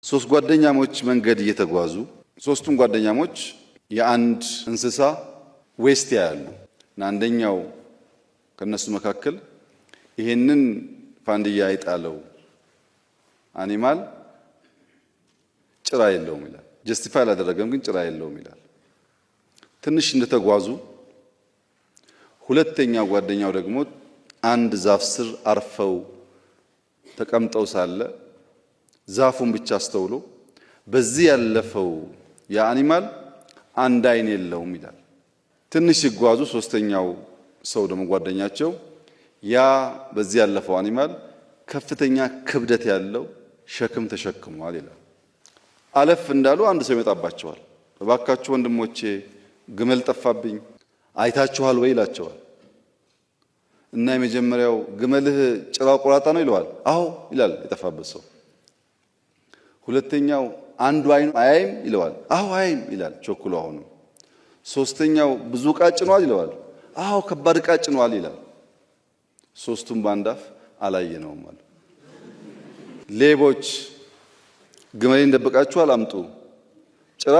ሶስት ጓደኛሞች መንገድ እየተጓዙ ሶስቱም ጓደኛሞች የአንድ እንስሳ ዌስት ያያሉ እና አንደኛው ከነሱ መካከል ይሄንን ፋንዲያ ይጣለው አኒማል ጭራ የለውም ይላል። ጀስቲፋይ አላደረገም፣ ግን ጭራ የለውም ይላል። ትንሽ እንደተጓዙ ሁለተኛው ጓደኛው ደግሞ አንድ ዛፍ ስር አርፈው ተቀምጠው ሳለ ዛፉን ብቻ አስተውሎ በዚህ ያለፈው የአኒማል አንድ አይን የለውም ይላል። ትንሽ ሲጓዙ ሶስተኛው ሰው ደግሞ ጓደኛቸው ያ በዚህ ያለፈው አኒማል ከፍተኛ ክብደት ያለው ሸክም ተሸክሟል ይላል። አለፍ እንዳሉ አንድ ሰው ይመጣባቸዋል። እባካችሁ ወንድሞቼ ግመል ጠፋብኝ አይታችኋል ወይ ይላቸዋል። እና የመጀመሪያው ግመልህ ጭራው ቆራጣ ነው ይለዋል። አዎ ይላል የጠፋበት ሰው። ሁለተኛው አንዱ አይኑ አያይም ይለዋል። አዎ አያይም ይላል ቾኩሎ። አሁንም ሶስተኛው ብዙ ዕቃ ጭኗል ይለዋል። አዎ ከባድ ዕቃ ጭኗል ይላል። ሶስቱም ባንዳፍ አላየነውም አሉ። ሌቦች ግመሌን ደብቃችኋል አምጡ። ጭራ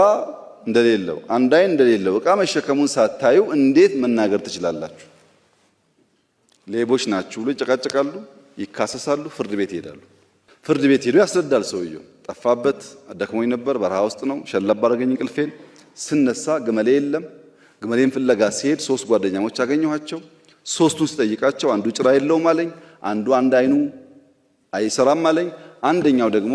እንደሌለው አንድ አይን እንደሌለው ዕቃ መሸከሙን ሳታዩ እንዴት መናገር ትችላላችሁ? ሌቦች ናችሁ ብሎ ይጨቃጨቃሉ፣ ይካሰሳሉ፣ ፍርድ ቤት ይሄዳሉ። ፍርድ ቤት ሄዶ ያስረዳል። ሰውየው ጠፋበት፣ ደክሞኝ ነበር፣ በረሃ ውስጥ ነው፣ ሸለብ አደረገኝ እንቅልፌን፣ ስነሳ ግመሌ የለም። ግመሌን ፍለጋ ሲሄድ ሶስት ጓደኛሞች አገኘኋቸው። ሶስቱን ስጠይቃቸው አንዱ ጭራ የለውም አለኝ፣ አንዱ አንድ አይኑ አይሰራም አለኝ፣ አንደኛው ደግሞ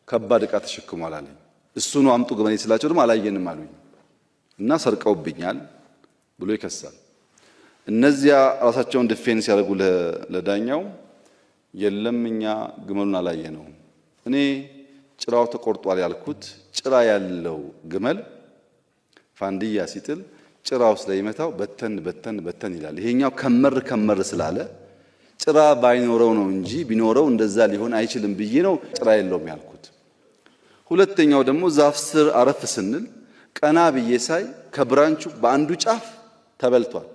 ከባድ ዕቃ ተሸክሟል አለኝ። እሱኑ አምጡ ግመሌ ስላቸው ደግሞ አላየንም አሉኝ እና ሰርቀውብኛል ብሎ ይከሳል። እነዚያ ራሳቸውን ዲፌንስ ያደርጉ ለዳኛው የለም እኛ ግመሉን አላየነውም፣ እኔ ጭራው ተቆርጧል ያልኩት ጭራ ያለው ግመል ፋንዲያ ሲጥል ጭራው ስለይመታው በተን በተን በተን ይላል። ይሄኛው ከመር ስላለ ጭራ ባይኖረው ነው እንጂ ቢኖረው እንደዛ ሊሆን አይችልም ብዬ ነው ጭራ የለውም ያልኩት። ሁለተኛው ደግሞ ዛፍ ስር አረፍ ስንል ቀና ብዬ ሳይ ከብራንቹ በአንዱ ጫፍ ተበልቷል፣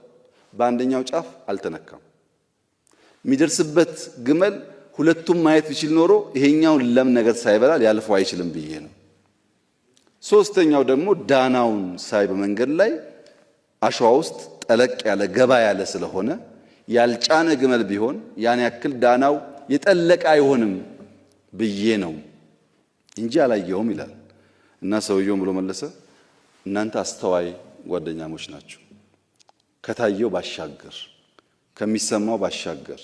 በአንደኛው ጫፍ አልተነካም። የሚደርስበት ግመል ሁለቱም ማየት ቢችል ኖሮ ይሄኛው ለም ነገር ሳይበላ ሊያልፈው አይችልም ብዬ ነው። ሶስተኛው ደግሞ ዳናውን ሳይ በመንገድ ላይ አሸዋ ውስጥ ጠለቅ ያለ ገባ ያለ ስለሆነ ያልጫነ ግመል ቢሆን ያን ያክል ዳናው የጠለቀ አይሆንም ብዬ ነው እንጂ አላየውም ይላል። እና ሰውየው ብሎ መለሰ፣ እናንተ አስተዋይ ጓደኛሞች ናችሁ፣ ከታየው ባሻገር ከሚሰማው ባሻገር